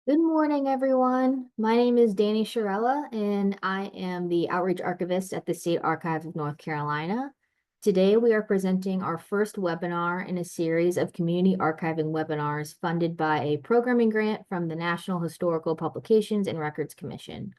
Good morning, everyone. My name is Danny Sharella, and I am the Outreach Archivist at the State Archives of North Carolina. Today, we are presenting our first webinar in a series of community archiving webinars funded by a programming grant from the National Historical Publications and Records Commission.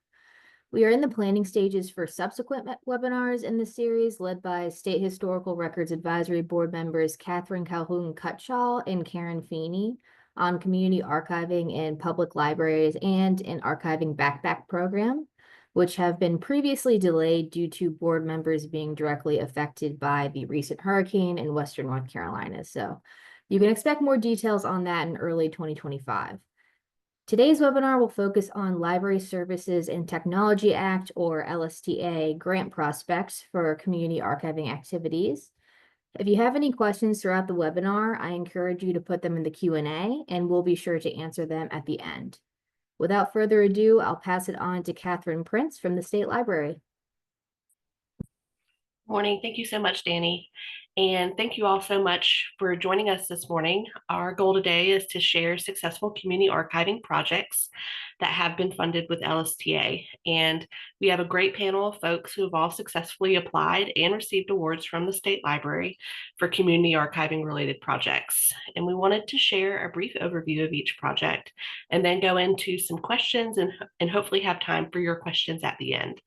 We are in the planning stages for subsequent webinars in the series, led by State Historical Records Advisory Board members Catherine Calhoun-Cutshaw and Karen Feeney on community archiving in public libraries and an archiving backpack program, which have been previously delayed due to board members being directly affected by the recent hurricane in Western North Carolina. So you can expect more details on that in early 2025. Today's webinar will focus on Library Services and Technology Act, or LSTA, grant prospects for community archiving activities. If you have any questions throughout the webinar, I encourage you to put them in the Q&A, and we'll be sure to answer them at the end. Without further ado, I'll pass it on to Catherine Prince from the State Library. Morning. Thank you so much, Danny. And thank you all so much for joining us this morning. Our goal today is to share successful community archiving projects that have been funded with LSTA. And we have a great panel of folks who have all successfully applied and received awards from the State Library for community archiving related projects. And we wanted to share a brief overview of each project and then go into some questions and hopefully have time for your questions at the end.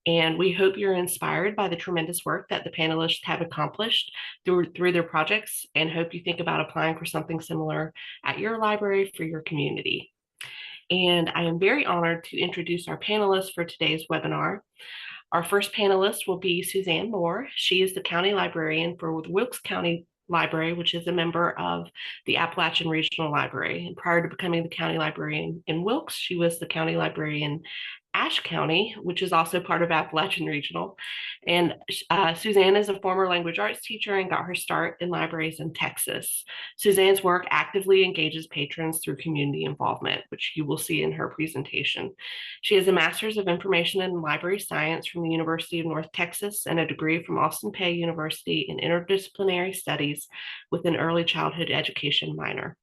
And we hope you're inspired by the tremendous work that the panelists have accomplished through their projects, and hope you think about applying for something similar at your library for your community. And I am very honored to introduce our panelists for today's webinar. Our first panelist will be Suzanne Moore. She is the county librarian for the Wilkes County Library, which is a member of the Appalachian Regional Library. And prior to becoming the county librarian in Wilkes, she was the county librarian Ashe County, which is also part of Appalachian Regional. And Suzanne is a former language arts teacher and got her start in libraries in Texas. Suzanne's work actively engages patrons through community involvement, which you will see in her presentation. She has a master's of information and library science from the University of North Texas and a degree from Austin Peay University in interdisciplinary studies with an early childhood education minor.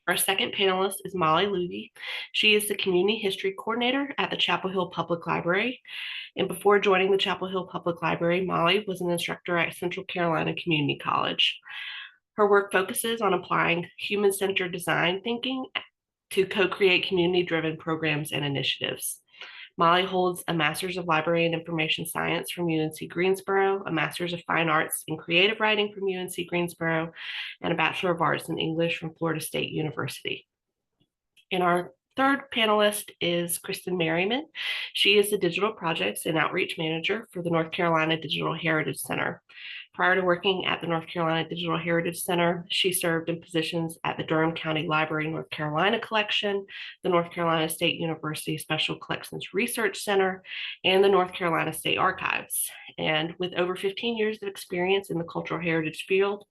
Our second panelist is Molly Luby. She is the Community History Coordinator at the Chapel Hill Public Library. And before joining the Chapel Hill Public Library, Molly was an instructor at Central Carolina Community College. Her work focuses on applying human-centered design thinking to co-create community-driven programs and initiatives. Molly holds a Master's of Library and Information Science from UNC Greensboro, a Master's of Fine Arts in Creative Writing from UNC Greensboro, and a Bachelor of Arts in English from Florida State University. And our third panelist is Kristen Merryman. She is the Digital Projects and Outreach Manager for the North Carolina Digital Heritage Center. Prior to working at the North Carolina Digital Heritage Center, she served in positions at the Durham County Library North Carolina Collection, the North Carolina State University Special Collections Research Center, and the North Carolina State Archives. And with over 15 years of experience in the cultural heritage field,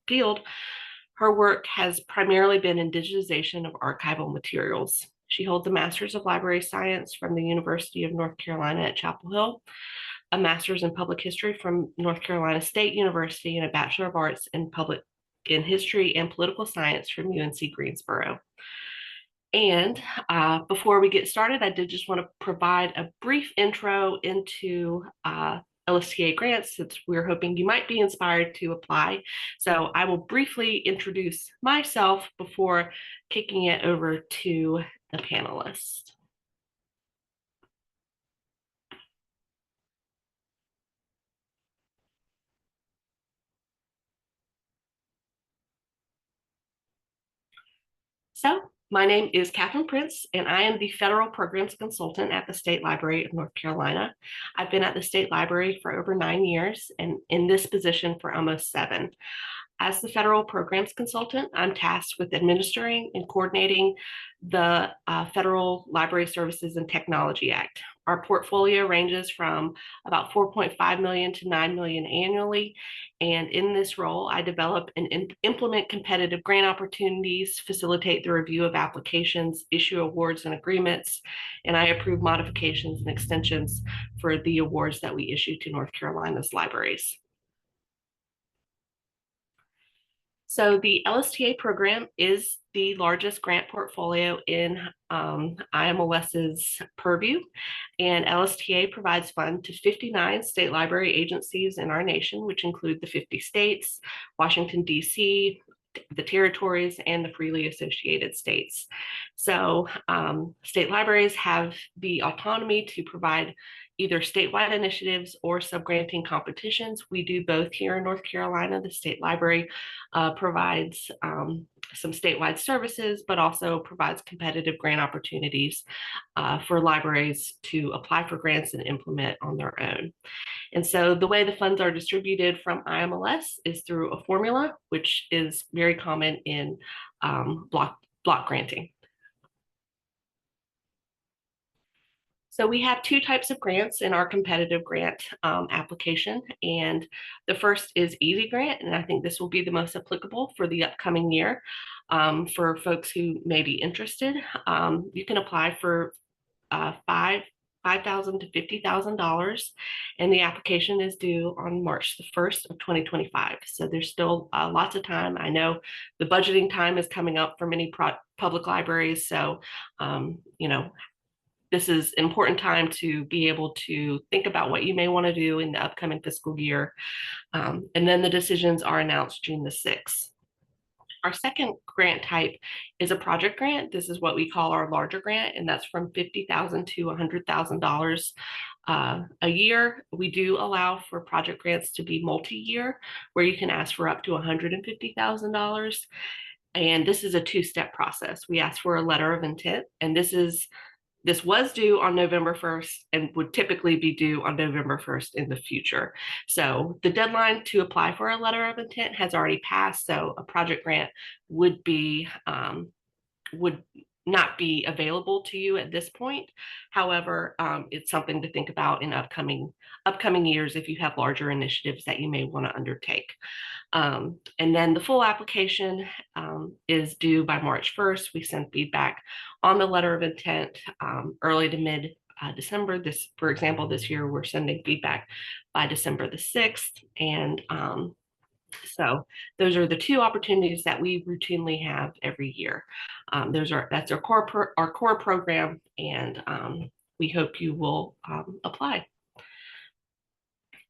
her work has primarily been in digitization of archival materials. She holds a Master's of Library Science from the University of North Carolina at Chapel Hill, a Master's in Public History from North Carolina State University, and a Bachelor of Arts in History and Political Science from UNC Greensboro. And before we get started, I did just want to provide a brief intro into LSTA grants, since we're hoping you might be inspired to apply. So I will briefly introduce myself before kicking it over to the panelists. So my name is Catherine Prince, and I am the Federal Programs Consultant at the State Library of North Carolina. I've been at the State Library for over 9 years and in this position for almost 7. As the Federal Programs Consultant, I'm tasked with administering and coordinating the Federal Library Services and Technology Act. Our portfolio ranges from about $4.5 million to $9 million annually. And in this role, I develop and implement competitive grant opportunities, facilitate the review of applications, issue awards and agreements, and I approve modifications and extensions for the awards that we issue to North Carolina's libraries. So the LSTA program is the largest grant portfolio in IMLS's purview, and LSTA provides funds to 59 state library agencies in our nation, which include the 50 states, Washington, D.C., the territories, and the freely associated states. So state libraries have the autonomy to provide either statewide initiatives or subgranting competitions. We do both here in North Carolina. The state library provides some statewide services, but also provides competitive grant opportunities for libraries to apply for grants and implement on their own. And so the way the funds are distributed from IMLS is through a formula, which is very common in block granting. So we have two types of grants in our competitive grant application. And the first is Easy Grant. And I think this will be the most applicable for the upcoming year. For folks who may be interested, you can apply for $5,000 to $50,000, and the application is due on March the 1st of 2025. So there's still lots of time. I know the budgeting time is coming up for many public libraries. So, this is an important time to be able to think about what you may want to do in the upcoming fiscal year. And then the decisions are announced June the 6th. Our second grant type is a project grant. This is what we call our larger grant, and that's from $50,000 to $100,000 a year. We do allow for project grants to be multi-year, where you can ask for up to $150,000. And this is a two-step process. We ask for a letter of intent, and this was due on November 1st and would typically be due on November 1st in the future. So the deadline to apply for a letter of intent has already passed. So a project grant would not be available to you at this point. However, it's something to think about in upcoming years if you have larger initiatives that you may want to undertake. And then the full application is due by March 1st. We send feedback on the letter of intent early to mid December. For example, this year we're sending feedback by December the 6th. And so those are the two opportunities that we routinely have every year. That's our core program, and we hope you will apply.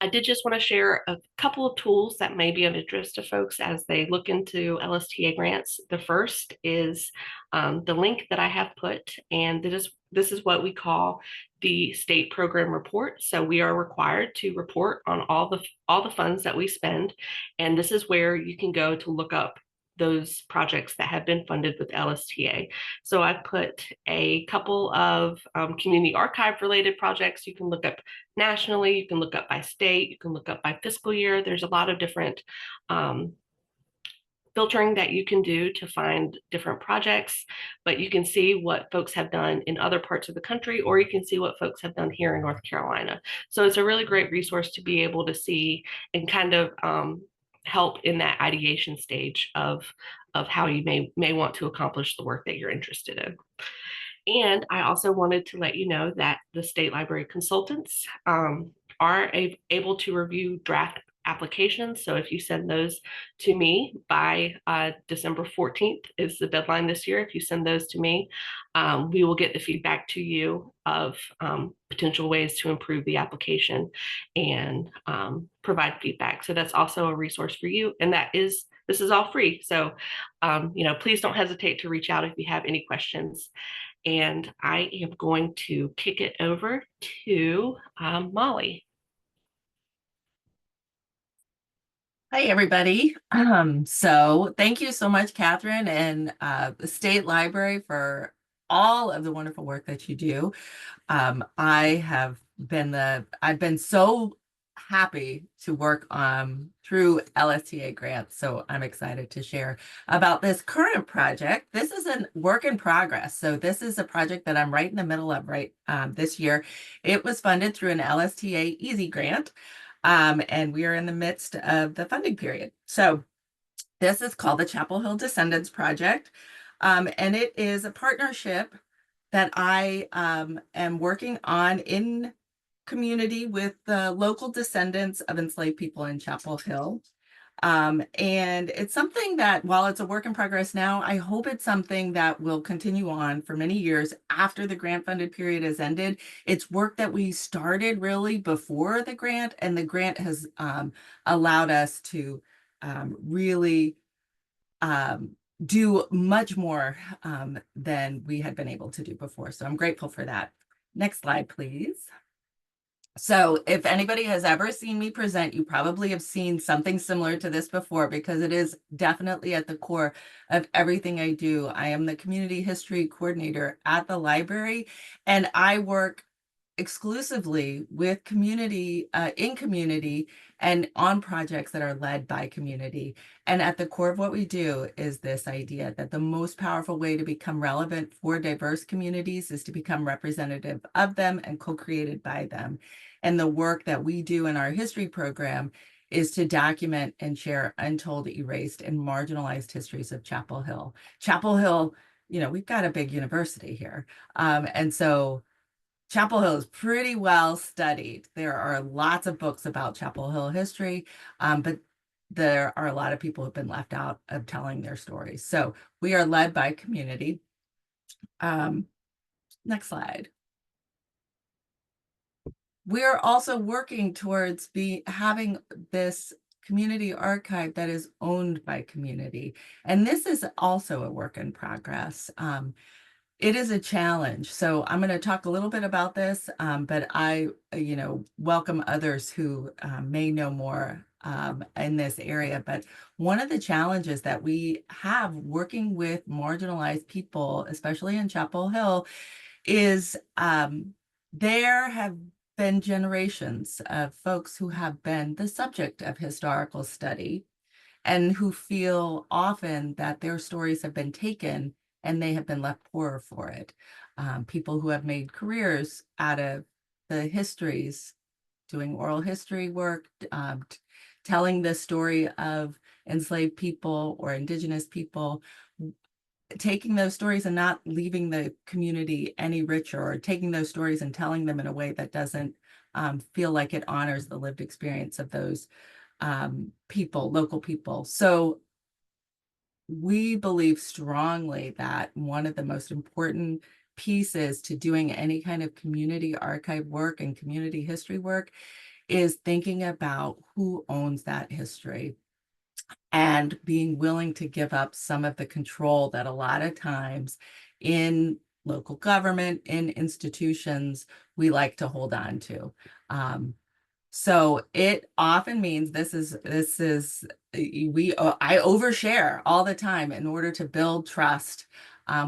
I did just want to share a couple of tools that may be of interest to folks as they look into LSTA grants. The first is the link that I have put, and this is what we call the state program report. So we are required to report on all the funds that we spend, and this is where you can go to look up those projects that have been funded with LSTA. So I put a couple of community archive related projects. You can look up nationally, you can look up by state, you can look up by fiscal year. There's a lot of different filtering that you can do to find different projects, but you can see what folks have done in other parts of the country, or you can see what folks have done here in North Carolina. So it's a really great resource to be able to see and kind of help in that ideation stage of how you may want to accomplish the work that you're interested in. And I also wanted to let you know that the state library consultants are able to review draft applications. So if you send those to me by December 14th is the deadline this year. If you send those to me, we will get the feedback to you of potential ways to improve the application and provide feedback. So that's also a resource for you. And this is all free. So, please don't hesitate to reach out if you have any questions. And I am going to kick it over to Molly. Hi, everybody. So thank you so much, Catherine, and the State Library for all of the wonderful work that you do. I've been so happy to work through LSTA grants, so I'm excited to share about this current project. This is a work in progress. So this is a project that I'm right in the middle of this year. It was funded through an LSTA Easy Grant. And we are in the midst of the funding period. So this is called the Chapel Hill Descendants Project. And it is a partnership that I am working on in community with the local descendants of enslaved people in Chapel Hill. And it's something that, while it's a work in progress now, I hope it's something that will continue on for many years after the grant funded period has ended. It's work that we started really before the grant, and the grant has allowed us to really do much more than we had been able to do before. So I'm grateful for that. Next slide, please. So if anybody has ever seen me present, you probably have seen something similar to this before, because it is definitely at the core of everything I do. I am the community history coordinator at the library, and I work exclusively with community, in community, and on projects that are led by community. And at the core of what we do is this idea that the most powerful way to become relevant for diverse communities is to become representative of them and co-created by them. And the work that we do in our history program is to document and share untold, erased, and marginalized histories of Chapel Hill. Chapel Hill, we've got a big university here. And so Chapel Hill is pretty well studied. There are lots of books about Chapel Hill history, but there are a lot of people who've been left out of telling their stories. So we are led by community. Next slide. We're also working towards having this community archive that is owned by community. And this is also a work in progress. It is a challenge. So I'm going to talk a little bit about this, but I, welcome others who may know more in this area. But one of the challenges that we have working with marginalized people, especially in Chapel Hill, is there have been generations of folks who have been the subject of historical study and who feel often that their stories have been taken and they have been left poorer for it. People who have made careers out of the histories, doing oral history work, telling the story of enslaved people or indigenous people, taking those stories and not leaving the community any richer, or taking those stories and telling them in a way that doesn't feel like it honors the lived experience of those people, local people. So we believe strongly that one of the most important pieces to doing any kind of community archive work and community history work is thinking about who owns that history and being willing to give up some of the control that a lot of times in local government, in institutions, we like to hold on to. So it often means I overshare all the time in order to build trust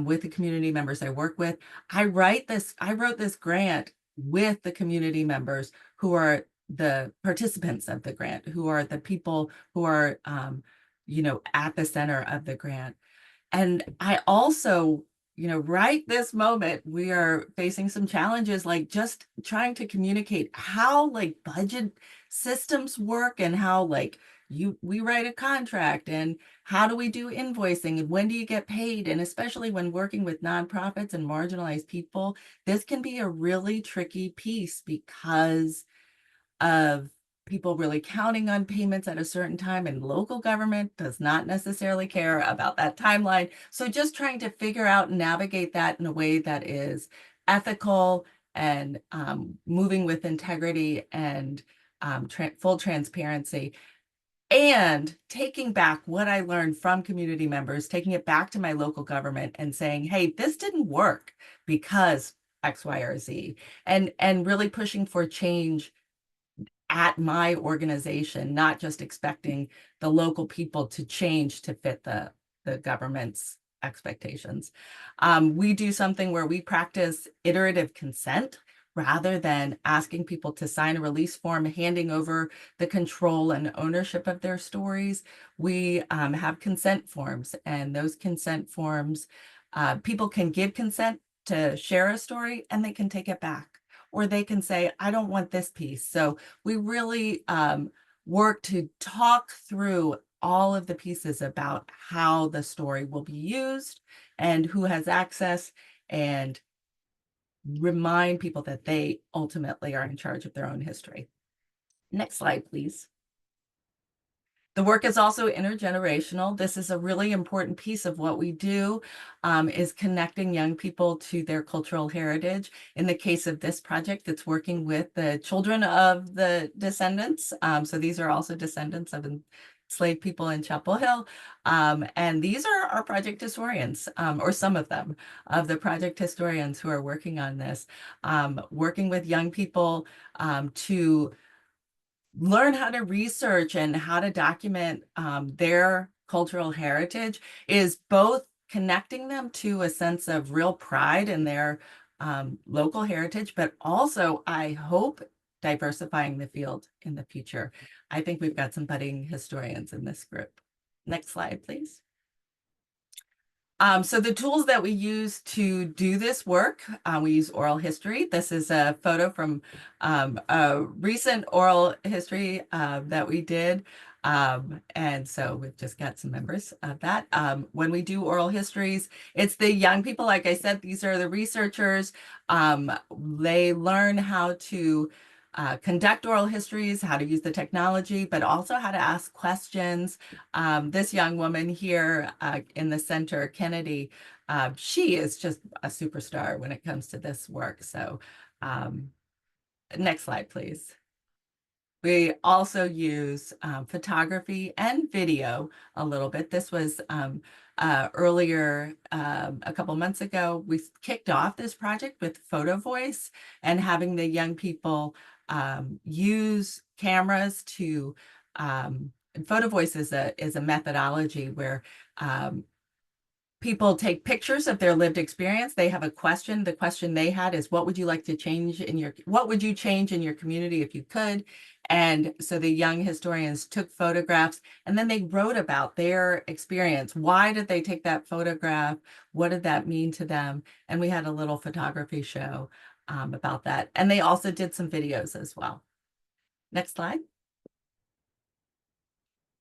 with the community members I work with. I wrote this grant with the community members who are the participants of the grant, who are the people who are, at the center of the grant. And I also, right this moment, we are facing some challenges, like just trying to communicate how budget systems work, and how we write a contract, and how do we do invoicing, and when do you get paid? And especially when working with nonprofits and marginalized people, this can be a really tricky piece because of people really counting on payments at a certain time, and local government does not necessarily care about that timeline. So just trying to figure out and navigate that in a way that is ethical and moving with integrity and full transparency, and taking back what I learned from community members, taking it back to my local government and saying, hey, this didn't work because X, Y, or Z, and really pushing for change at my organization, not just expecting the local people to change to fit the government's expectations. We do something where we practice iterative consent rather than asking people to sign a release form, handing over the control and ownership of their stories. We have consent forms, and those consent forms, people can give consent to share a story and they can take it back, or they can say, I don't want this piece. So we really work to talk through all of the pieces about how the story will be used and who has access, and remind people that they ultimately are in charge of their own history. Next slide, please. The work is also intergenerational. This is a really important piece of what we do, is connecting young people to their cultural heritage. In the case of this project, it's working with the children of the descendants. So these are also descendants of enslaved people in Chapel Hill. And these are our project historians, or some of them, of the project historians who are working on this, working with young people to learn how to research and how to document their cultural heritage, is both connecting them to a sense of real pride in their local heritage, but also, I hope, diversifying the field in the future. I think we've got some budding historians in this group. Next slide, please. So the tools that we use to do this work, we use oral history. This is a photo from a recent oral history that we did. And so we've just got some members of that. When we do oral histories, it's the young people, like I said, these are the researchers. They learn how to conduct oral histories, how to use the technology, but also how to ask questions. This young woman here in the center, Kennedy, she is just a superstar when it comes to this work. So next slide, please. We also use photography and video a little bit. This was earlier, a couple months ago, we kicked off this project with Photo Voice and having the young people use cameras to, Photo Voice is a methodology where people take pictures of their lived experience. They have a question. The question they had is, what would you like to change in what would you change in your community if you could? And so the young historians took photographs and then they wrote about their experience. Why did they take that photograph? What did that mean to them? And we had a little photography show about that. And they also did some videos as well. Next slide.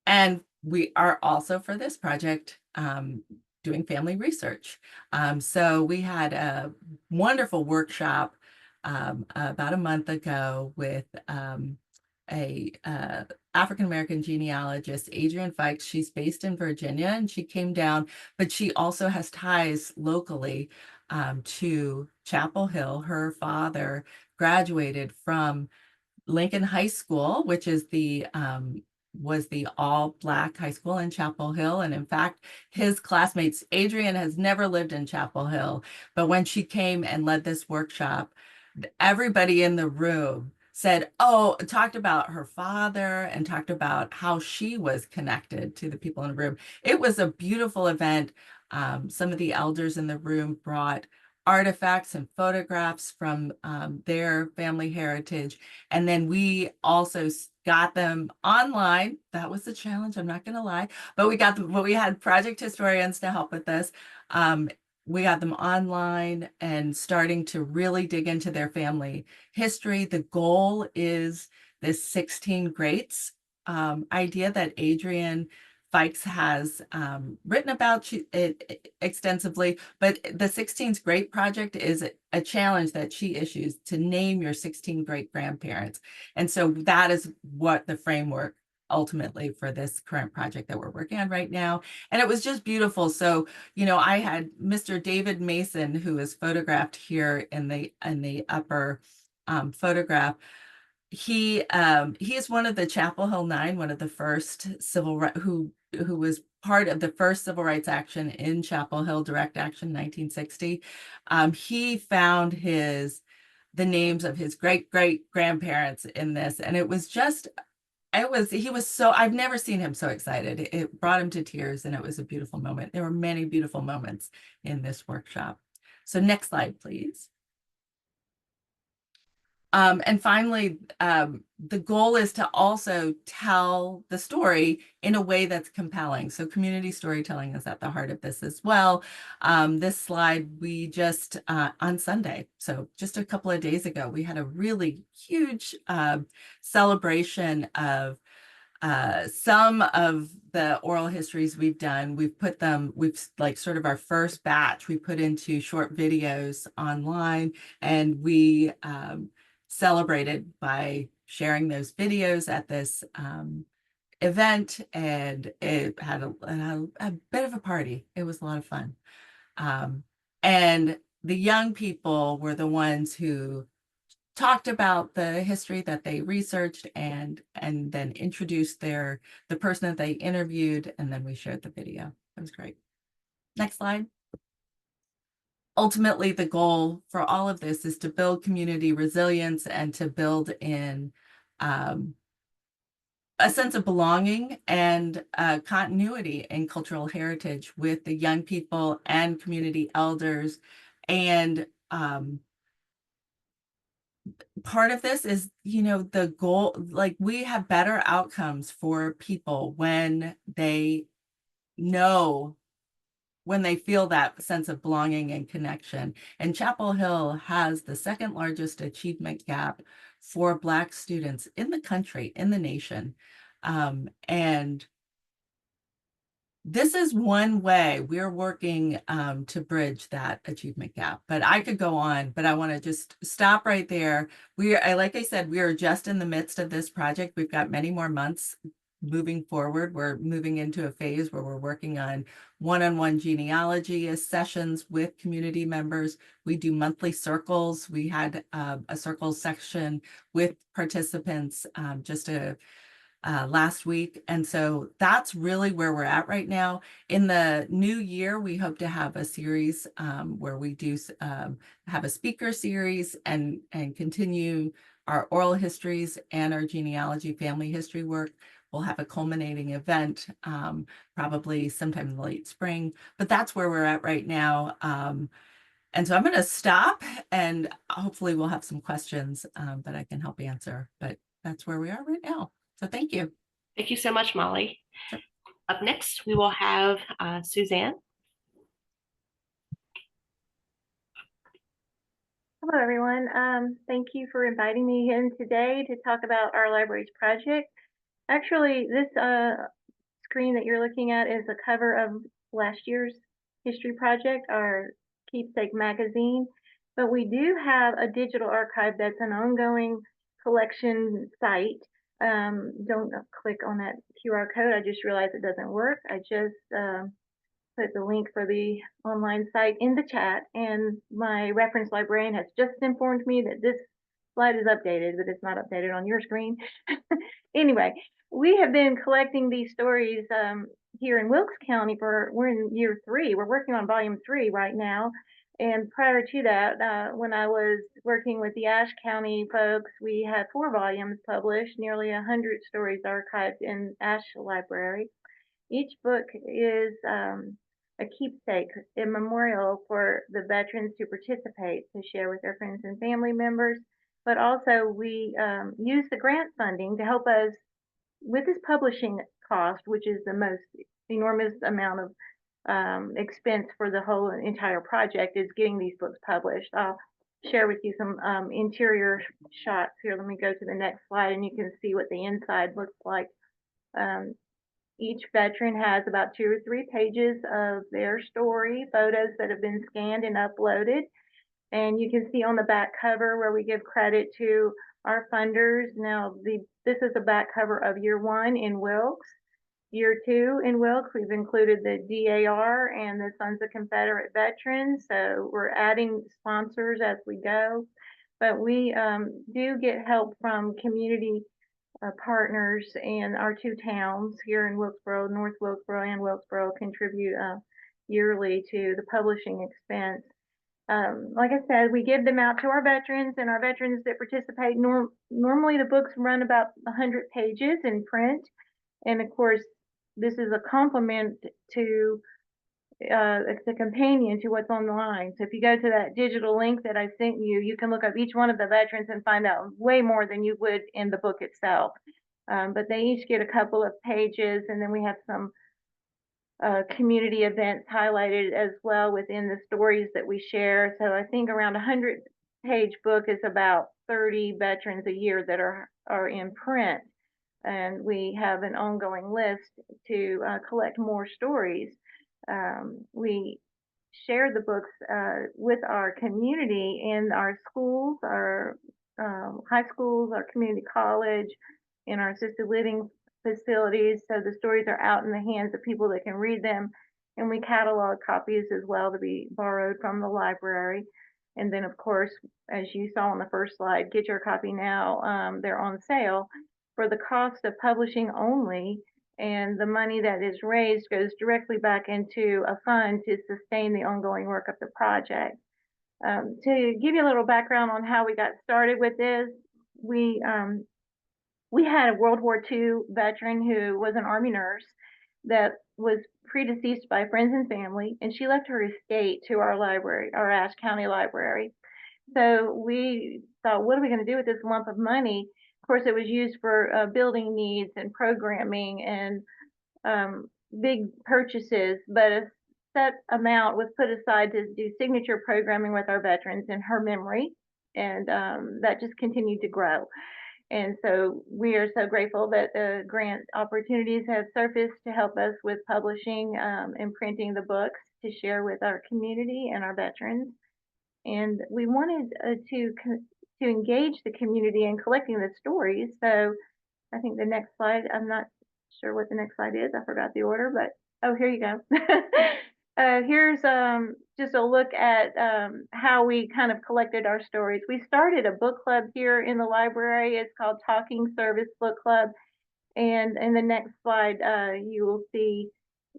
And we are also, for this project, doing family research. So we had a wonderful workshop about a month ago with a African-American genealogist, Adrienne Fikes. She's based in Virginia and she came down, but she also has ties locally to Chapel Hill. Her father graduated from Lincoln High School, which is was the all-Black high school in Chapel Hill. And in fact, his classmates, Adrienne has never lived in Chapel Hill, but when she came and led this workshop, everybody in the room said, oh, talked about her father and talked about how she was connected to the people in the room. It was a beautiful event. Some of the elders in the room brought artifacts and photographs from their family heritage. And then we also got them online. That was the challenge, I'm not going to lie, but we had project historians to help with this. We got them online and starting to really dig into their family history. The goal is this 16 greats idea that Adrienne Fikes has written about it extensively, but the 16th Great Project is a challenge that she issues to name your 16 great grandparents. And so that is what the framework ultimately for this current project that we're working on right now. And it was just beautiful. So, you know, I had Mr. David Mason, who is photographed here in the upper photograph. He is one of the Chapel Hill Nine, one of the first civil rights, who was part of the first civil rights action in Chapel Hill, direct action 1960. He found the names of his great grandparents in this, and he was so, I've never seen him so excited. It brought him to tears, and it was a beautiful moment. There were many beautiful moments in this workshop. So next slide, please. And finally, the goal is to also tell the story in a way that's compelling. So community storytelling is at the heart of this as well. This slide, we just, on Sunday, so just a couple of days ago, we had a really huge celebration of some of the oral histories we've done. We've like sort of our first batch, we put into short videos online, and we celebrated by sharing those videos at this event, and it had a bit of a party. It was a lot of fun. And the young people were the ones who talked about the history that they researched and then introduced the person that they interviewed, and then we shared the video. It was great. Next slide. Ultimately, the goal for all of this is to build community resilience and to build in a sense of belonging and continuity in cultural heritage with the young people and community elders. And part of this is, the goal, like, we have better outcomes for people when they know, when they feel that sense of belonging and connection. And Chapel Hill has the second largest achievement gap for Black students in the country, in the nation. And this is one way we're working to bridge that achievement gap. But I could go on, but I want to just stop right there. Like I said, we are just in the midst of this project. We've got many more months moving forward. We're moving into a phase where we're working on one-on-one genealogy sessions with community members. We do monthly circles. We had a circle section with participants just last week. And so that's really where we're at right now. In the new year, we hope to have a series where we do have a speaker series and continue our oral histories and our genealogy family history work. We'll have a culminating event probably sometime in the late spring, but that's where we're at right now. And so I'm going to stop, and hopefully we'll have some questions that I can help answer, but that's where we are right now. So thank you. Thank you so much, Molly. Sure. Up next, we will have Suzanne. Hello, everyone. Thank you for inviting me in today to talk about our library's project. Actually, this screen that you're looking at is a cover of last year's history project, our Keepsake magazine. But we do have a digital archive that's an ongoing collection site. Don't click on that QR code. I just realized it doesn't work. I just put the link for the online site in the chat, and my reference librarian has just informed me that this slide is updated, but it's not updated on your screen. Anyway, we have been collecting these stories here in Wilkes County we're in year 3. We're working on volume 3 right now. And prior to that, when I was working with the Ashe County folks, we had 4 volumes published, nearly 100 stories archived in Ashe Library. Each book is a keepsake, a memorial for the veterans to participate, to share with their friends and family members. But also we use the grant funding to help us with this publishing cost, which is the most enormous amount of expense for the whole entire project, is getting these books published. I'll share with you some interior shots here. Let me go to the next slide, and you can see what the inside looks like. Each veteran has about 2 or 3 pages of their story, photos that have been scanned and uploaded. And you can see on the back cover where we give credit to our funders. Now, this is the back cover of year 1 in Wilkes. Year 2 in Wilkes, we've included the DAR and the Sons of Confederate Veterans. So we're adding sponsors as we go. But we do get help from community partners, and our 2 towns here in Wilkesboro, North Wilkesboro and Wilkesboro, contribute yearly to the publishing expense. Like I said, we give them out to our veterans, and our veterans that participate, normally the books run about 100 pages in print. And of course, this is a complement to it's a companion to what's online. So if you go to that digital link that I sent you, you can look up each one of the veterans and find out way more than you would in the book itself. But they each get a couple of pages, and then we have some community events highlighted as well within the stories that we share. So I think around 100-page book is about 30 veterans a year that are in print. And we have an ongoing list to collect more stories. We share the books with our community in our schools, our high schools, our community college, in our assisted living facilities, so the stories are out in the hands of people that can read them, and we catalog copies as well to be borrowed from the library. And then, of course, as you saw on the first slide, get your copy now. They're on sale for the cost of publishing only, and the money that is raised goes directly back into a fund to sustain the ongoing work of the project. To give you a little background on how we got started with this, we had a World War II veteran who was an Army nurse that was predeceased by friends and family, and she left her estate to our library, our Ashe County Library. So we thought, what are we going to do with this lump of money? Of course, it was used for building needs and programming and big purchases, but a set amount was put aside to do signature programming with our veterans in her memory, and that just continued to grow. And so we are so grateful that the grant opportunities have surfaced to help us with publishing and printing the books to share with our community and our veterans. And we wanted to engage the community in collecting the stories. So I think the next slide, I'm not sure what the next slide is. I forgot the order, but oh, here you go. Here's just a look at how we kind of collected our stories. We started a book club here in the library. It's called Talking Service Book Club. And in the next slide, you will see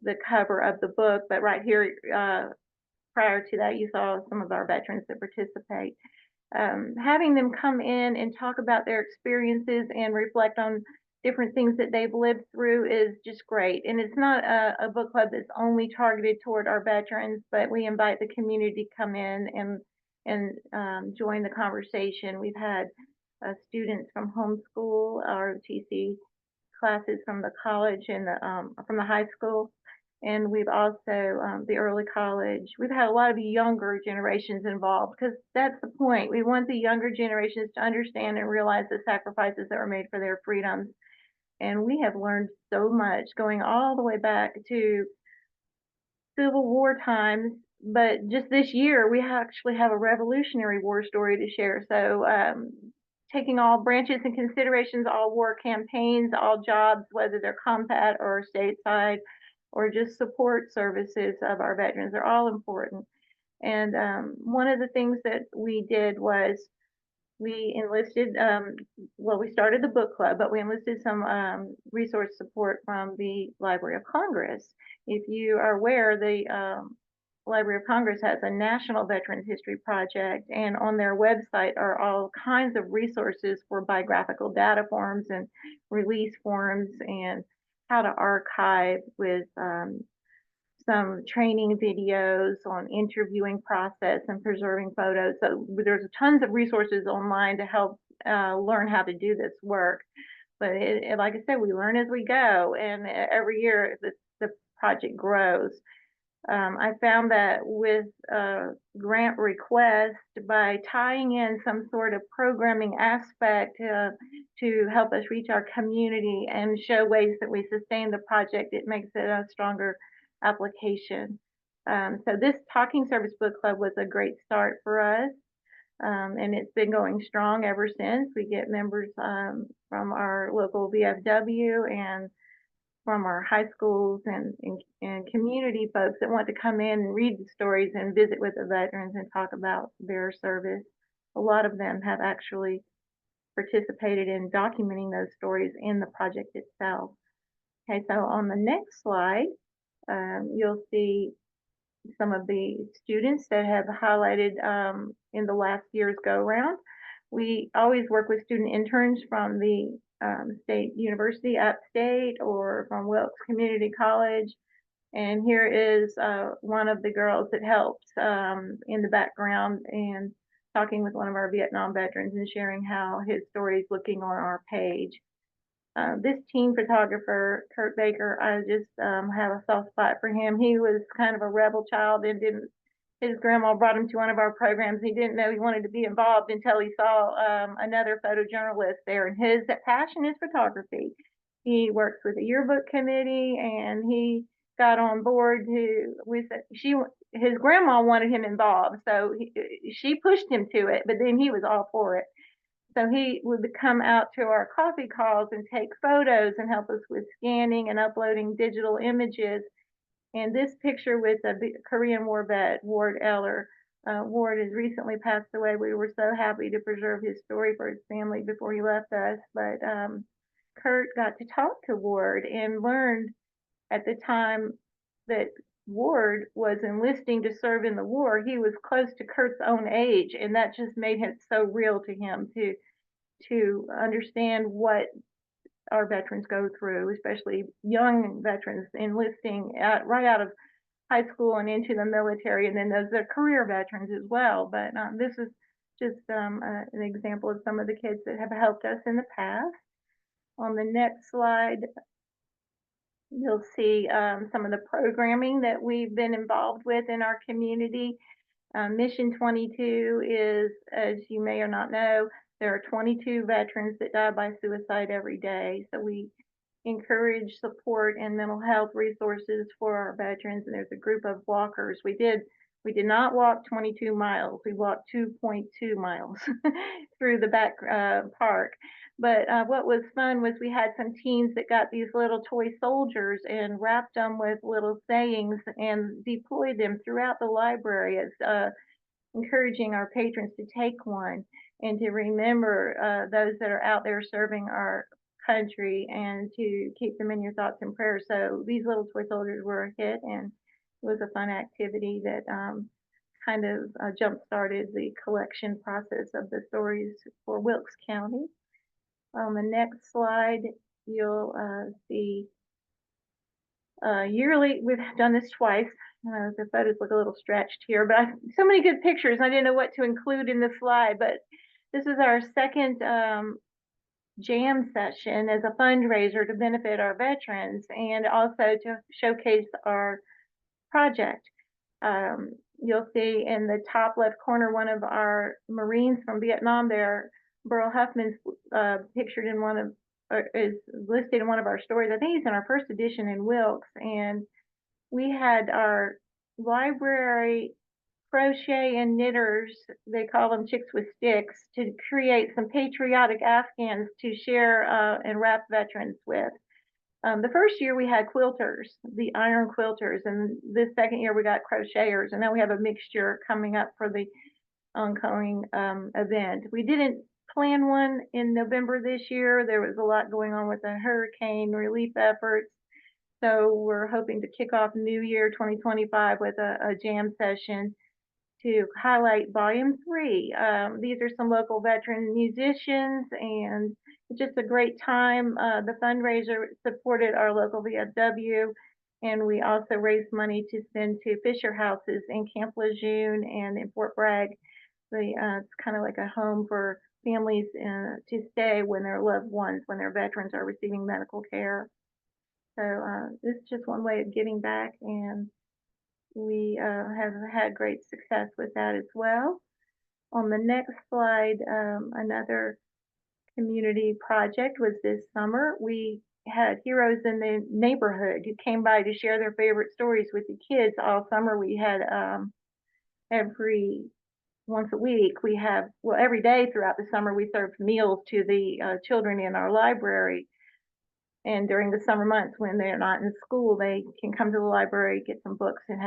the cover of the book. But right here, prior to that, you saw some of our veterans that participate. Having them come in and talk about their experiences and reflect on different things that they've lived through is just great. And it's not a book club that's only targeted toward our veterans, but we invite the community to come in and join the conversation. We've had students from homeschool, our TC classes from the college and from the high school. And we've also, the early college, we've had a lot of younger generations involved, because that's the point. We want the younger generations to understand and realize the sacrifices that were made for their freedoms. And we have learned so much going all the way back to Civil War times. But just this year, we actually have a Revolutionary War story to share. So taking all branches and considerations, all war campaigns, all jobs, whether they're combat or stateside, or just support services of our veterans, are all important. And one of the things that we did was we enlisted, well, we started the book club, but we enlisted some resource support from the Library of Congress. If you are aware, the Library of Congress has a National Veterans History Project, and on their website are all kinds of resources for biographical data forms and release forms and how to archive, with some training videos on interviewing process and preserving photos. So there's tons of resources online to help learn how to do this work. But like I said, we learn as we go, and every year the project grows. I found that with grant request, by tying in some sort of programming aspect to help us reach our community and show ways that we sustain the project, it makes it a stronger application. So this Talking Service Book Club was a great start for us, and it's been going strong ever since. We get members from our local VFW and from our high schools and community folks that want to come in and read the stories and visit with the veterans and talk about their service. A lot of them have actually participated in documenting those stories in the project itself. Okay, so on the next slide, you'll see some of the students that have highlighted in the last year's go-round. We always work with student interns from the State University upstate or from Wilkes Community College. And here is one of the girls that helps in the background and talking with one of our Vietnam veterans and sharing how his story is looking on our page. This teen photographer, Kurt Baker, I just have a soft spot for him. He was kind of a rebel child and his grandma brought him to one of our programs. He didn't know he wanted to be involved until he saw another photojournalist there, and his passion is photography. He works with the yearbook committee, and he got on board his grandma wanted him involved, so she pushed him to it, but then he was all for it. So he would come out to our coffee calls and take photos and help us with scanning and uploading digital images. And this picture with the Korean War vet, Ward Eller. Ward has recently passed away. We were so happy to preserve his story for his family before he left us. But Kurt got to talk to Ward and learned at the time that Ward was enlisting to serve in the war. He was close to Kurt's own age, and that just made it so real to him to understand what our veterans go through, especially young veterans enlisting right out of high school and into the military, and then those are career veterans as well. But this is just an example of some of the kids that have helped us in the past. On the next slide, you'll see some of the programming that we've been involved with in our community. Mission 22 is, as you may or not know, there are 22 veterans that die by suicide every day. So we encourage support and mental health resources for our veterans. And there's a group of walkers. We did not walk 22 miles. We walked 2.2 miles through the back park. But what was fun was we had some teens that got these little toy soldiers and wrapped them with little sayings and deployed them throughout the library as encouraging our patrons to take one and to remember those that are out there serving our country and to keep them in your thoughts and prayers. So these little toy soldiers were a hit, and it was a fun activity that kind of jump-started the collection process of the stories for Wilkes County. On the next slide, you'll see yearly, we've done this twice. The photos look a little stretched here, but so many good pictures. I didn't know what to include in the slide, but this is our second jam session as a fundraiser to benefit our veterans and also to showcase our project. You'll see in the top left corner one of our Marines from Vietnam there, Burl Huffman's pictured in one of, is listed in one of our stories. I think he's in our first edition in Wilkes, and we had our library crochet and knitters, they call them chicks with sticks, to create some patriotic Afghans to share and wrap veterans with. The first year we had quilters, the iron quilters, and this second year we got crocheters, and now we have a mixture coming up for the ongoing event. We didn't plan one in November this year. There was a lot going on with the hurricane relief efforts. So we're hoping to kick off New Year 2025 with a jam session to highlight Volume 3. These are some local veteran musicians, and it's just a great time. The fundraiser supported our local VFW, and we also raised money to send to Fisher Houses in Camp Lejeune and in Fort Bragg. It's kind of like a home for families to stay when their loved ones, when their veterans are receiving medical care. So this is just one way of giving back, and we have had great success with that as well. On the next slide, another community project was this summer. We had heroes in the neighborhood who came by to share their favorite stories with the kids all summer. We had once a week, we have, well, every day throughout the summer, we served meals to the children in our library. And during the summer months when they're not in school, they can come to the library, get some books, and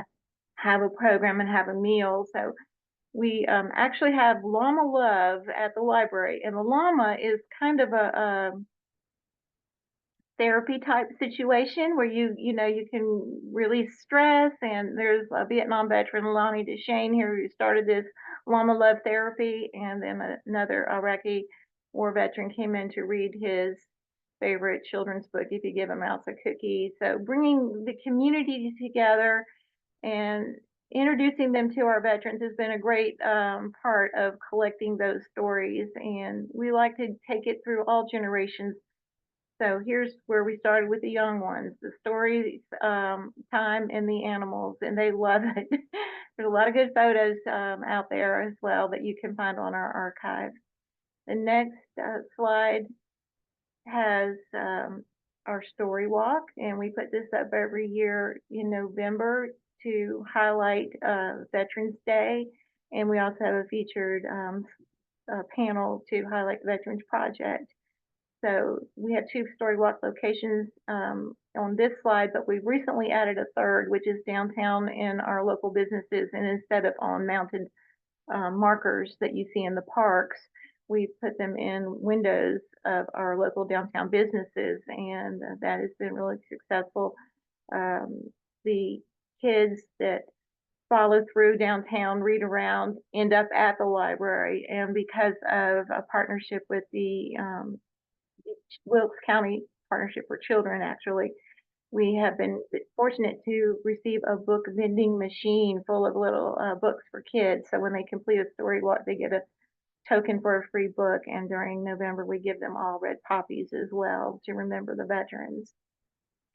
have a program and have a meal. So we actually have Llama Love at the library, and the llama is kind of a therapy type situation where you can release stress. And there's a Vietnam veteran, Lonnie DeShane, here, who started this Llama Love therapy, and then another Iraqi war veteran came in to read his favorite children's book, If You Give a Mouse a Cookie. So bringing the community together and introducing them to our veterans has been a great part of collecting those stories, and we like to take it through all generations. So here's where we started with the young ones, the stories, time, and the animals, and they love it. There's a lot of good photos out there as well that you can find on our archive. The next slide has our story walk, and we put this up every year in November to highlight Veterans Day, and we also have a featured panel to highlight the Veterans Project. So we have 2 story walk locations on this slide, but we've recently added a third, which is downtown in our local businesses. And instead of on mounted markers that you see in the parks, we put them in windows of our local downtown businesses, and that has been really successful. The kids that follow through downtown, read around, end up at the library, and because of a partnership with the Wilkes County Partnership for Children, actually, we have been fortunate to receive a book vending machine full of little books for kids. So when they complete a story walk, they get a token for a free book. And during November, we give them all red poppies as well to remember the veterans.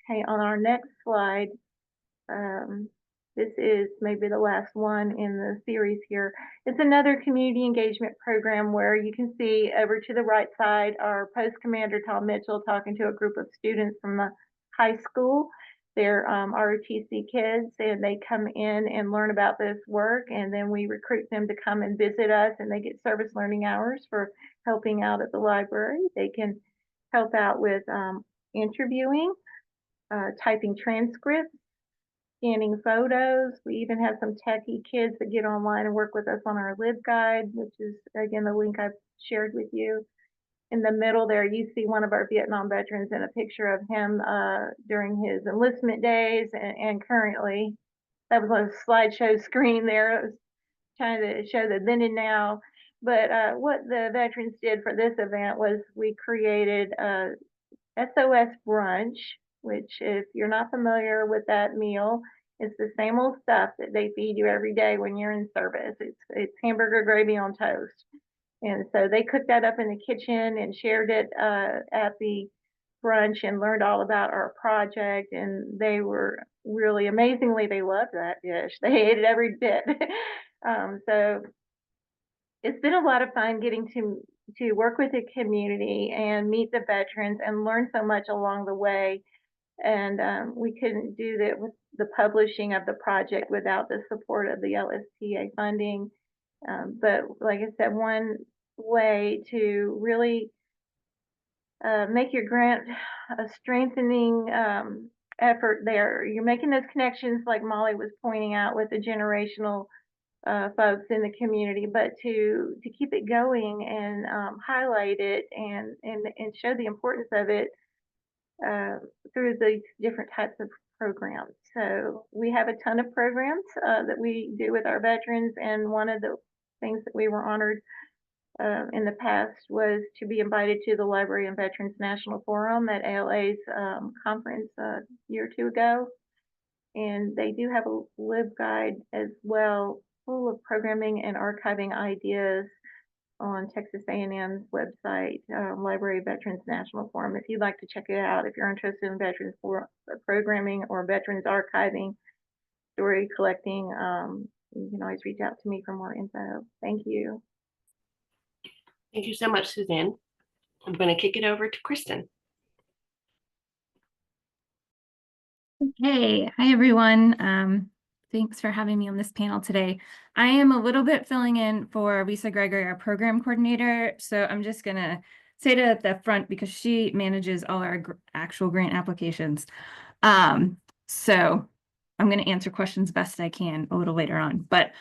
Okay, on our next slide, this is maybe the last one in the series here. It's another community engagement program where you can see over to the right side our post commander Tom Mitchell talking to a group of students from the high school. They're ROTC kids, and they come in and learn about this work, and then we recruit them to come and visit us, and they get service learning hours for helping out at the library. They can help out with interviewing, typing transcripts, scanning photos. We even have some techie kids that get online and work with us on our LibGuide, which is, again, the link I've shared with you. In the middle there, you see one of our Vietnam veterans and a picture of him during his enlistment days and currently. That was on a slideshow screen there. I was trying to show the then and now. But what the veterans did for this event was we created a SOS brunch, which if you're not familiar with that meal, it's the same old stuff that they feed you every day when you're in service. It's hamburger gravy on toast. And so they cooked that up in the kitchen and shared it at the brunch and learned all about our project. And they were really amazingly, they loved that dish. They ate it every bit. So it's been a lot of fun getting to work with the community and meet the veterans and learn so much along the way. And we couldn't do that with the publishing of the project without the support of the LSTA funding. But like I said, one way to really make your grant a strengthening effort there, you're making those connections like Molly was pointing out with the generational folks in the community, but to keep it going and highlight it and show the importance of it through these different types of programs. So we have a ton of programs that we do with our veterans, and one of the things that we were honored in the past was to be invited to the Library and Veterans National Forum at ALA's conference a year or two ago. And they do have a LibGuide as well, full of programming and archiving ideas on Texas A&M's website, Library of Veterans National Forum. If you'd like to check it out, if you're interested in veterans programming or veterans archiving, story collecting, you can always reach out to me for more info. Thank you. Thank you so much, Suzanne. I'm going to kick it over to Kristen. Hey, hi everyone. Thanks for having me on this panel today. I am a little bit filling in for Lisa Gregory, our program coordinator. So I'm just gonna say it at the front because she manages all our actual grant applications. So I'm gonna answer questions best I can a little later on. But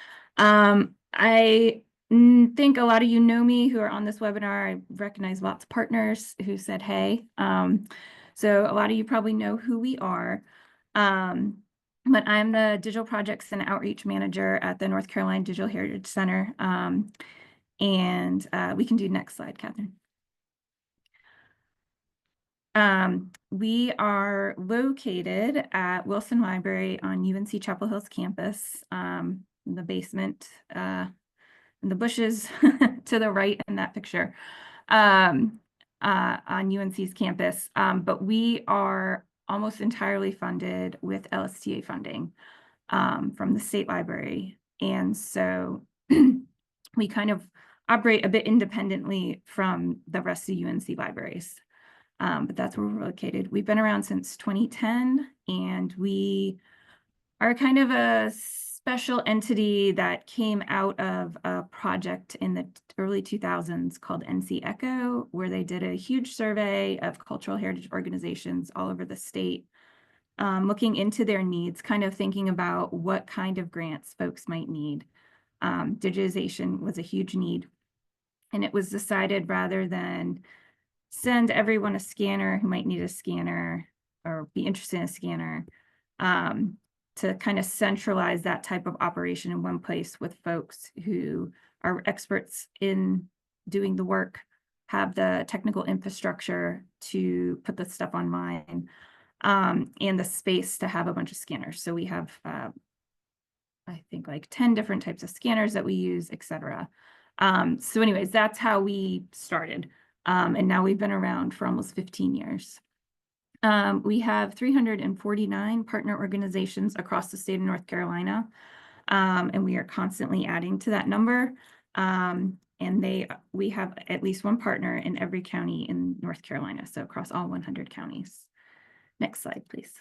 I think a lot of you know me who are on this webinar. I recognize lots of partners who said hey. So a lot of you probably know who we are. But I'm the Digital Projects and Outreach Manager at the North Carolina Digital Heritage Center. And we can do next slide, Catherine. We are located at Wilson Library on UNC Chapel Hill's campus, in the basement, in the bushes to the right in that picture, on UNC's campus. But we are almost entirely funded with LSTA funding from the state library. And so we kind of operate a bit independently from the rest of UNC libraries. But that's where we're located. We've been around since 2010, and we are kind of a special entity that came out of a project in the early 2000s called NC Echo, where they did a huge survey of cultural heritage organizations all over the state, looking into their needs, kind of thinking about what kind of grants folks might need. Digitization was a huge need, and it was decided rather than send everyone a scanner who might need a scanner or be interested in a scanner, to kind of centralize that type of operation in one place with folks who are experts in doing the work, have the technical infrastructure to put the stuff online, and the space to have a bunch of scanners. So we have, I think, like 10 different types of scanners that we use, et cetera. So anyways, that's how we started. And now we've been around for almost 15 years. We have 349 partner organizations across the state of North Carolina, and we are constantly adding to that number. And we have at least one partner in every county in North Carolina, so across all 100 counties. Next slide, please.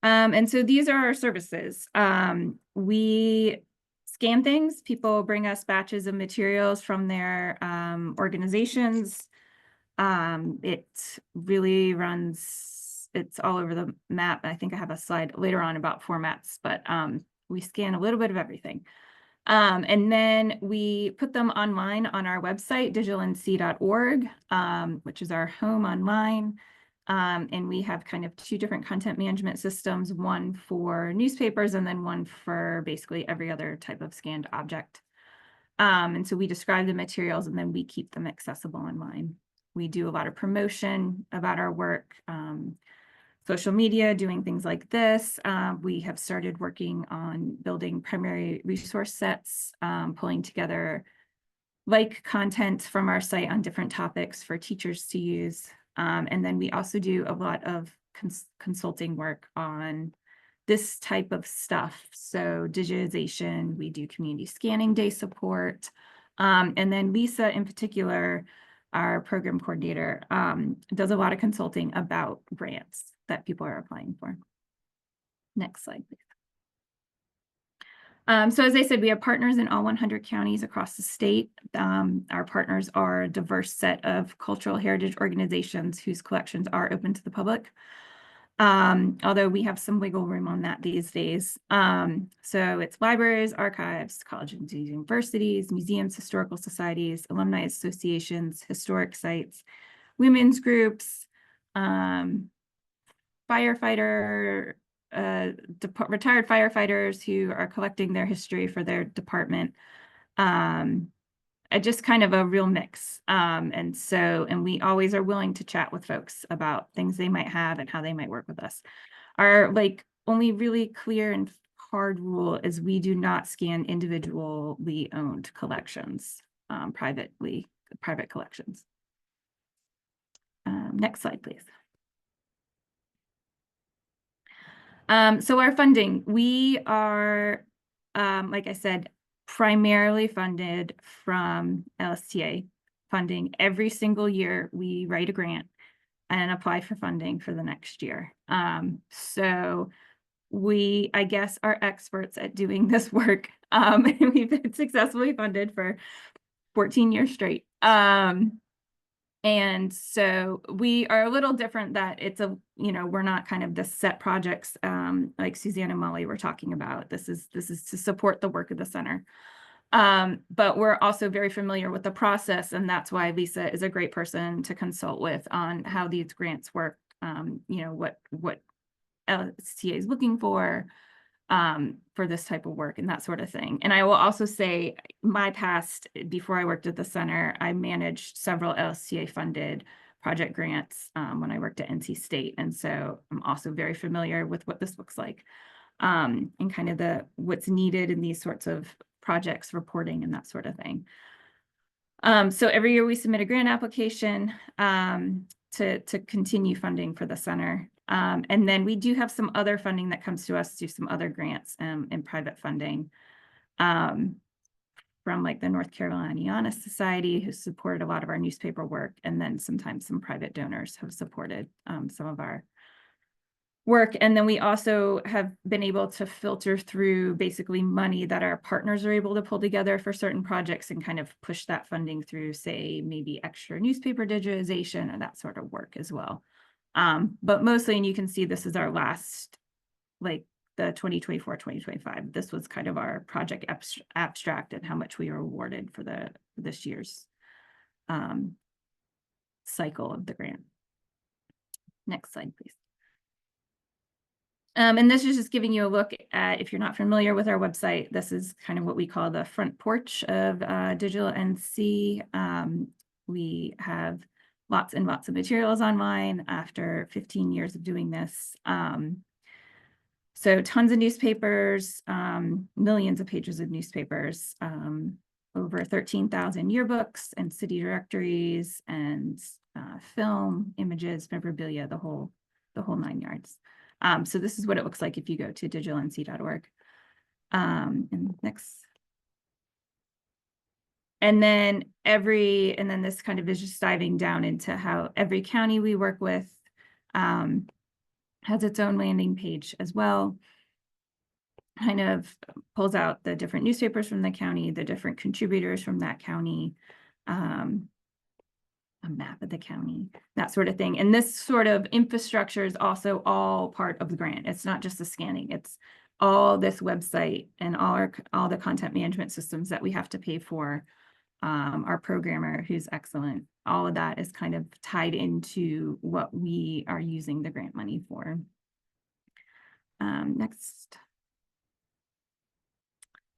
And so these are our services. We scan things. People bring us batches of materials from their organizations. It really runs, it's all over the map. I think I have a slide later on about formats, but we scan a little bit of everything. And then we put them online on our website, digitallnc.org, which is our home online. And we have kind of two different content management systems, one for newspapers and then one for basically every other type of scanned object. And so we describe the materials and then we keep them accessible online. We do a lot of promotion about our work, social media, doing things like this. We have started working on building primary resource sets, pulling together like content from our site on different topics for teachers to use. And then we also do a lot of consulting work on this type of stuff. So digitization, we do community scanning day support. And then Lisa in particular, our program coordinator, does a lot of consulting about grants that people are applying for. Next slide, please. So as I said, we have partners in all 100 counties across the state. Our partners are a diverse set of cultural heritage organizations whose collections are open to the public. Although we have some wiggle room on that these days. So it's libraries, archives, colleges and universities, museums, historical societies, alumni associations, historic sites, women's groups, retired firefighters who are collecting their history for their department. Just kind of a real mix. And we always are willing to chat with folks about things they might have and how they might work with us. Our only really clear and hard rule is we do not scan individually owned collections, private collections. Next slide, please. So our funding, we are, like I said, primarily funded from LSTA funding. Every single year we write a grant and apply for funding for the next year. So we, I guess, are experts at doing this work. We've been successfully funded for 14 years straight. And so we are a little different that it's we're not kind of the set projects like Suzanne and Molly were talking about. This is to support the work of the center. But we're also very familiar with the process, and that's why Lisa is a great person to consult with on how these grants work, what LSTA is looking for this type of work and that sort of thing. And I will also say my past, before I worked at the center, I managed several LSTA funded project grants when I worked at NC State. And so I'm also very familiar with what this looks like and kind of what's needed in these sorts of projects, reporting and that sort of thing. So every year we submit a grant application to continue funding for the center. And then we do have some other funding that comes to us through some other grants and private funding from like the North Carolina Society, who supported a lot of our newspaper work. And then sometimes some private donors have supported some of our work. And then we also have been able to filter through basically money that our partners are able to pull together for certain projects and kind of push that funding through, say, maybe extra newspaper digitization or that sort of work as well. But mostly, and you can see this is our last, like the 2024-2025. This was kind of our project abstract and how much we were awarded for this year's cycle of the grant. Next slide, please. And this is just giving you a look at, if you're not familiar with our website, this is kind of what we call the front porch of Digital NC. We have lots and lots of materials online after 15 years of doing this. So tons of newspapers, millions of pages of newspapers, over 13,000 yearbooks and city directories and film, images, memorabilia, the whole 9 yards. So this is what it looks like if you go to digitalnc.org. And next. And then this kind of is just diving down into how every county we work with has its own landing page as well. Kind of pulls out the different newspapers from the county, the different contributors from that county, a map of the county, that sort of thing. And this sort of infrastructure is also all part of the grant. It's not just the scanning, it's all this website and all the content management systems that we have to pay for. Our programmer, who's excellent, all of that is kind of tied into what we are using the grant money for. Next.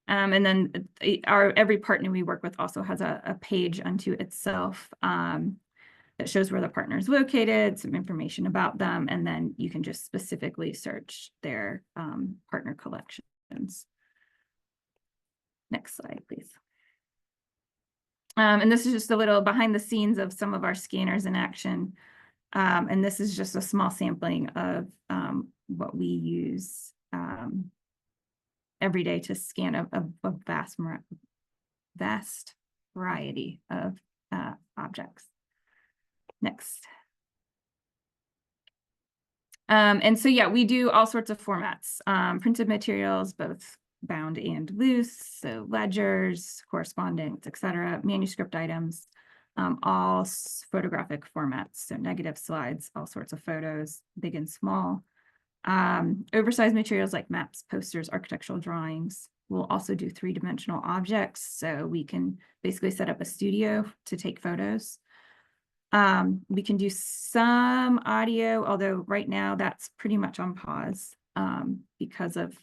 And then every partner we work with also has a page unto itself that shows where the partner is located, some information about them, and then you can just specifically search their partner collections. Next slide, please. And this is just a little behind the scenes of some of our scanners in action. And this is just a small sampling of what we use every day to scan a vast variety of objects. Next. And so, yeah, we do all sorts of formats, printed materials, both bound and loose, so ledgers, correspondence, etc., manuscript items, all photographic formats, so negative slides, all sorts of photos, big and small. Oversized materials like maps, posters, architectural drawings. We'll also do 3-dimensional objects, so we can basically set up a studio to take photos. We can do some audio, although right now that's pretty much on pause because of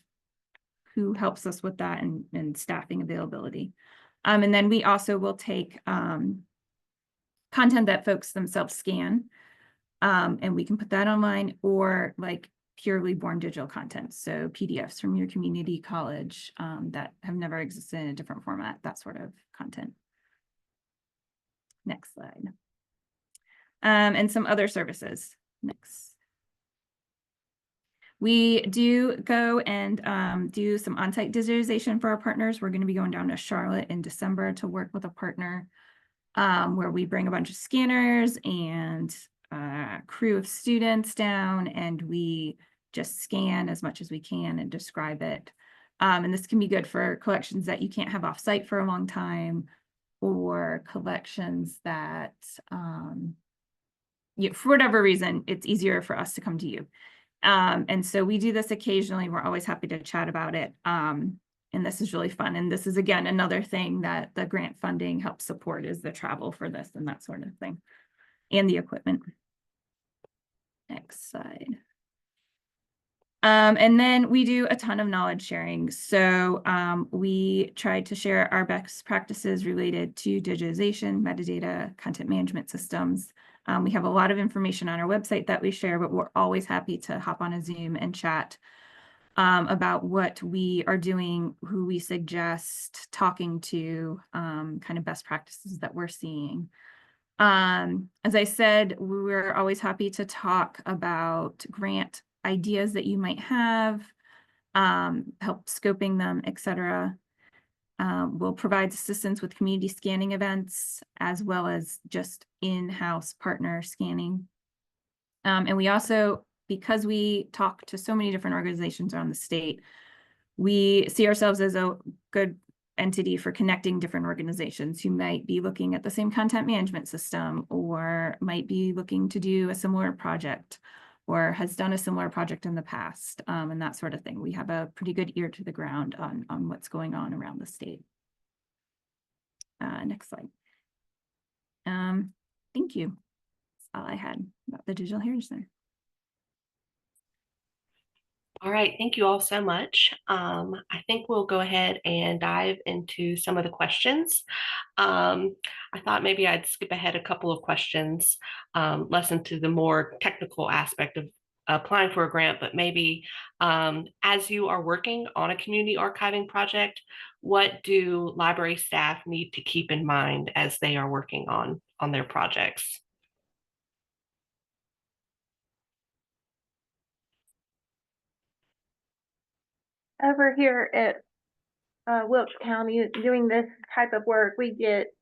who helps us with that and staffing availability. And then we also will take content that folks themselves scan, and we can put that online, or like purely born digital content. So PDFs from your community college that have never existed in a different format, that sort of content. Next slide. And some other services. Next. We do go and do some on-site digitization for our partners. We're going to be going down to Charlotte in December to work with a partner where we bring a bunch of scanners and a crew of students down, and we just scan as much as we can and describe it. And this can be good for collections that you can't have off-site for a long time, or collections that, for whatever reason, it's easier for us to come to you. And so we do this occasionally. We're always happy to chat about it. And this is really fun. And this is, again, another thing that the grant funding helps support, is the travel for this and that sort of thing, and the equipment. Next slide. And then we do a ton of knowledge sharing. So we try to share our best practices related to digitization, metadata, content management systems. We have a lot of information on our website that we share, but we're always happy to hop on a Zoom and chat about what we are doing, who we suggest talking to, kind of best practices that we're seeing. As I said, we're always happy to talk about grant ideas that you might have, help scoping them, etc. We'll provide assistance with community scanning events, as well as just in-house partner scanning. And we also because we talk to so many different organizations around the state, we see ourselves as a good entity for connecting different organizations who might be looking at the same content management system, or might be looking to do a similar project, or has done a similar project in the past, and that sort of thing. We have a pretty good ear to the ground on what's going on around the state. Next slide. Thank you. That's all I had about the Digital Heritage Center. All right, thank you all so much. I think we'll go ahead and dive into some of the questions. I thought maybe I'd skip ahead a couple of questions, less into the more technical aspect of applying for a grant, but maybe as you are working on a community archiving project, what do library staff need to keep in mind as they are working on their projects? Over here at Wilkes County, doing this type of work, we get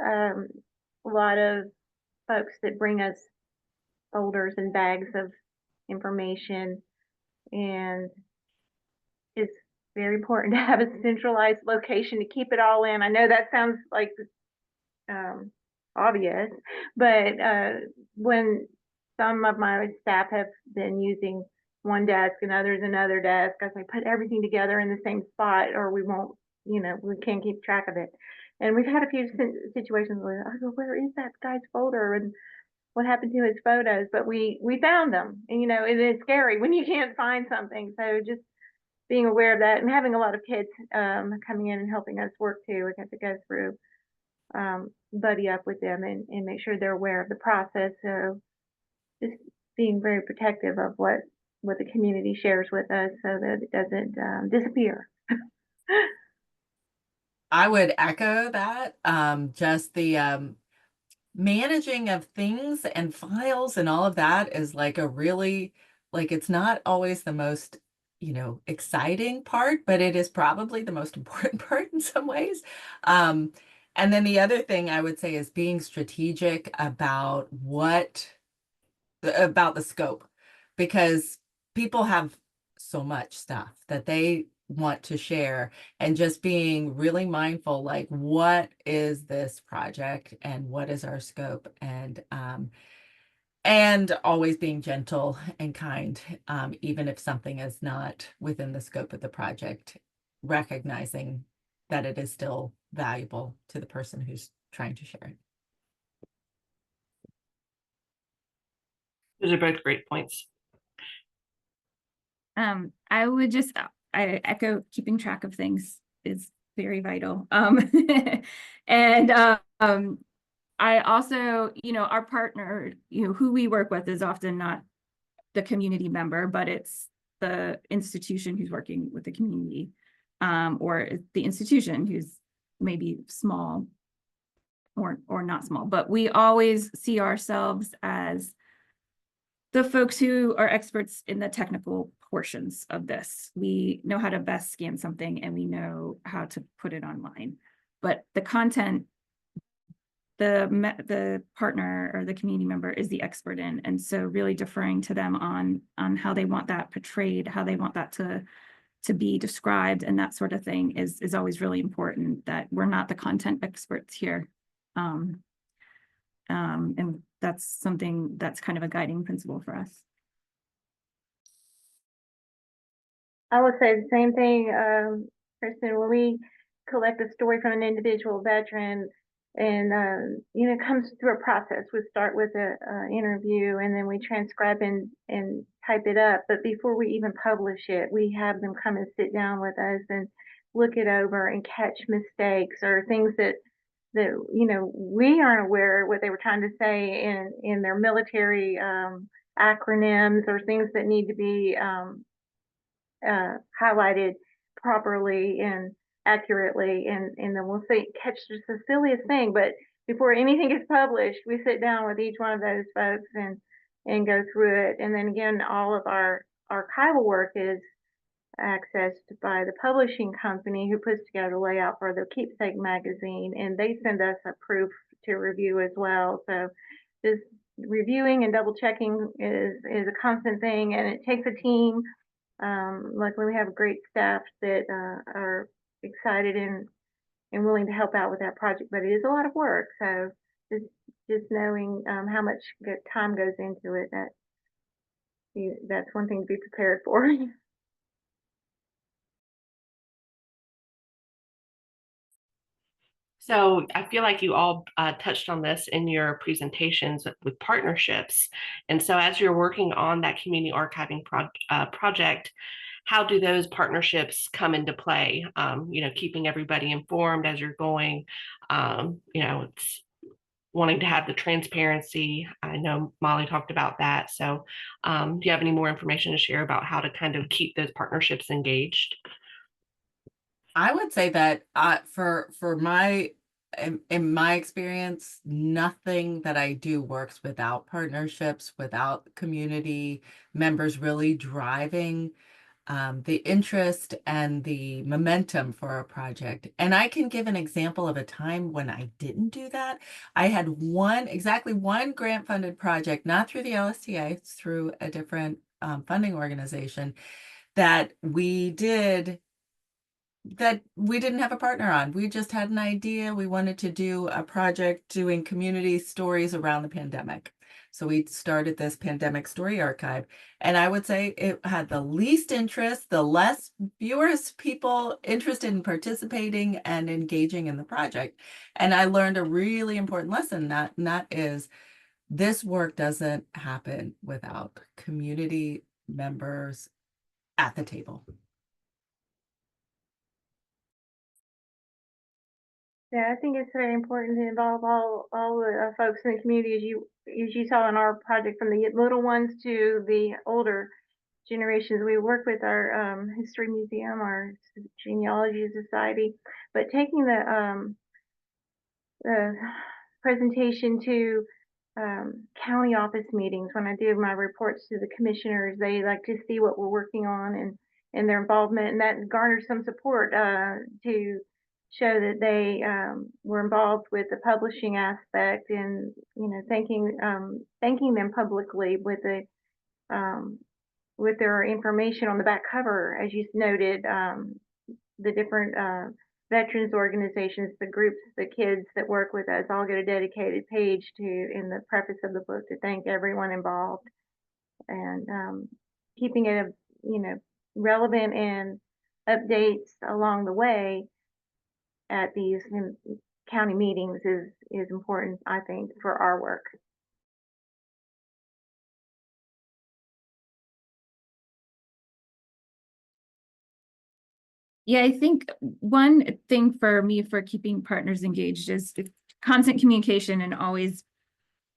a lot of folks that bring us folders and bags of information, and it's very important to have a centralized location to keep it all in. I know that sounds like obvious, but when some of my staff have been using one desk and others another desk, I say put everything together in the same spot, or we won't, we can't keep track of it. And we've had a few situations where I go, where is that guy's folder, and what happened to his photos? But we found them, and it is scary when you can't find something. So just being aware of that, and having a lot of kids coming in and helping us work too. We have to go through, buddy up with them and make sure they're aware of the process. So just being very protective of what the community shares with us so that it doesn't disappear. I would echo that. Just the managing of things and files and all of that is like a really, it's not always the most, exciting part, but it is probably the most important part in some ways. And then the other thing I would say is being strategic about the scope, because people have so much stuff that they want to share, and just being really mindful, like, what is this project and what is our scope, and always being gentle and kind, even if something is not within the scope of the project, recognizing that it is still valuable to the person who's trying to share it. Those are both great points. I would just, I echo keeping track of things is very vital. And I also, our partner, who we work with is often not the community member, but it's the institution who's working with the community, or the institution who's maybe small or not small. But we always see ourselves as the folks who are experts in the technical portions of this. We know how to best scan something, and we know how to put it online. But the content, the partner or the community member is the expert in, and so really deferring to them on how they want that portrayed, how they want that to be described, and that sort of thing is always really important. That we're not the content experts here, and that's something that's kind of a guiding principle for us. I would say the same thing, Kristen. When we collect a story from an individual veteran, and it comes through a process. We start with a interview, and then we transcribe and type it up. But before we even publish it, we have them come and sit down with us and look it over and catch mistakes or things that we aren't aware of what they were trying to say in their military acronyms, or things that need to be highlighted properly and accurately, and then we'll catch just the silliest thing. But before anything gets published, we sit down with each one of those folks and go through it. And then again, all of our archival work is accessed by the publishing company who puts together the layout for the Keepsake magazine, and they send us a proof to review as well. So just reviewing and double checking is a constant thing, and it takes a team. Luckily, we have a great staff that are excited and willing to help out with that project, but it is a lot of work. So just knowing how much time goes into it, that's one thing to be prepared for. So I feel like you all touched on this in your presentations with partnerships. And so as you're working on that community archiving project, how do those partnerships come into play? Keeping everybody informed as you're going, it's wanting to have the transparency. I know Molly talked about that. So do you have any more information to share about how to kind of keep those partnerships engaged? I would say that for my in my experience, nothing that I do works without partnerships, without community members really driving the interest and the momentum for a project. And I can give an example of a time when I didn't do that. I had exactly one grant funded project, not through the LSTA, it's through a different funding organization that we didn't have a partner on. We just had an idea. We wanted to do a project doing community stories around the pandemic. So we started this pandemic story archive. And I would say it had the least interest, fewest people interested in participating and engaging in the project. And I learned a really important lesson, and that is this work doesn't happen without community members at the table. Yeah, I think it's very important to involve all the folks in the community, as you saw in our project, from the little ones to the older generations. We work with our history museum, our genealogy society, but taking the presentation to county office meetings, when I do my reports to the commissioners, they like to see what we're working on and their involvement, and that garners some support to show that they were involved with the publishing aspect, and thanking them publicly with their information on the back cover, as you noted, the different veterans organizations, the groups, the kids that work with us all get a dedicated page in the preface of the book to thank everyone involved, and keeping it relevant and updates along the way at these county meetings is important, I think, for our work. Yeah, I think one thing for me for keeping partners engaged is constant communication and always,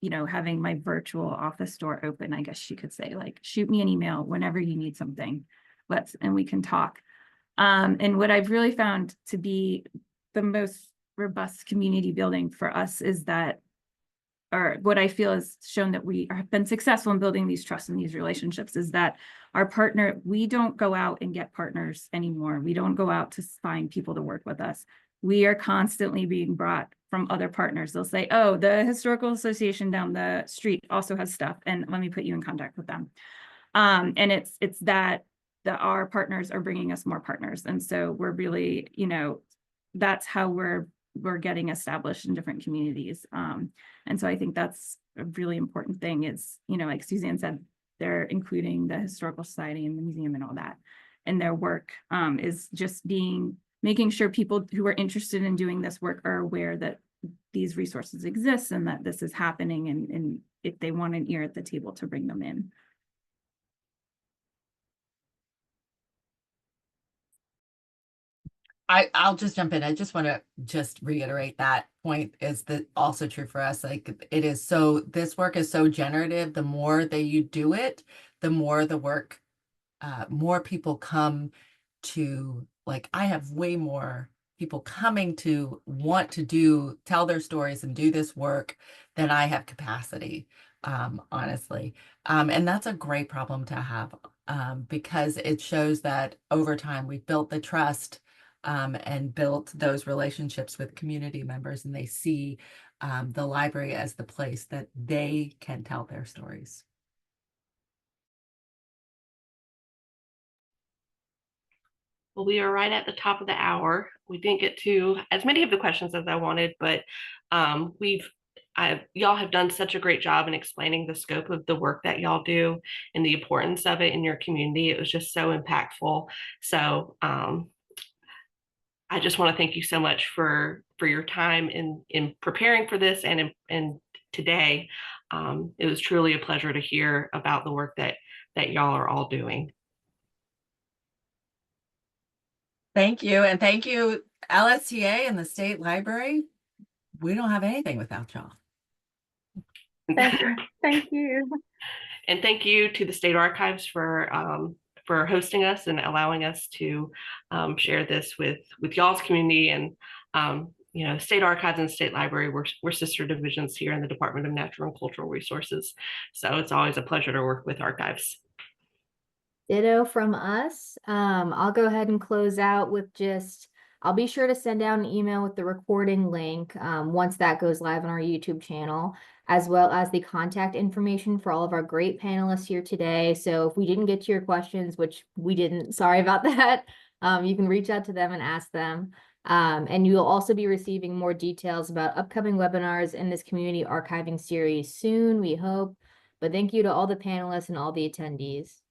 having my virtual office door open, I guess you could say, like, shoot me an email whenever you need something, and we can talk. And what I've really found to be the most robust community building for us is that, or what I feel has shown that we have been successful in building these trusts and these relationships, is that we don't go out and get partners anymore. We don't go out to find people to work with us. We are constantly being brought from other partners. They'll say, oh, the Historical Association down the street also has stuff, and let me put you in contact with them. And it's that our partners are bringing us more partners. And so we're really, that's how we're getting established in different communities. And so I think that's a really important thing is, like Suzanne said, they're including the Historical Society and the museum and all that. And their work is just making sure people who are interested in doing this work are aware that these resources exist and that this is happening, and if they want an ear at the table, to bring them in. I'll just jump in. I just want to just reiterate that point is that also true for us. Like this work is so generative. The more that you do it, the more the work, more people come to, like, I have way more people coming to want to tell their stories and do this work than I have capacity, honestly. And that's a great problem to have, because it shows that over time we've built the trust and built those relationships with community members, and they see the library as the place that they can tell their stories. Well, we are right at the top of the hour. We didn't get to as many of the questions as I wanted, but y'all have done such a great job in explaining the scope of the work that y'all do and the importance of it in your community. It was just so impactful. So I just want to thank you so much for your time in preparing for this and today. It was truly a pleasure to hear about the work that y'all are all doing. Thank you. And thank you, LSTA and the State Library. We don't have anything without y'all. Thank you. And thank you to the State Archives for hosting us and allowing us to share this with y'all's community. And you know, State Archives and State Library, we're sister divisions here in the Department of Natural and Cultural Resources. So it's always a pleasure to work with archives. Ditto from us. I'll go ahead and close out with I'll be sure to send out an email with the recording link once that goes live on our YouTube channel, as well as the contact information for all of our great panelists here today. So if we didn't get to your questions, which we didn't, sorry about that, you can reach out to them and ask them. And you'll also be receiving more details about upcoming webinars in this community archiving series soon, we hope. But thank you to all the panelists and all the attendees.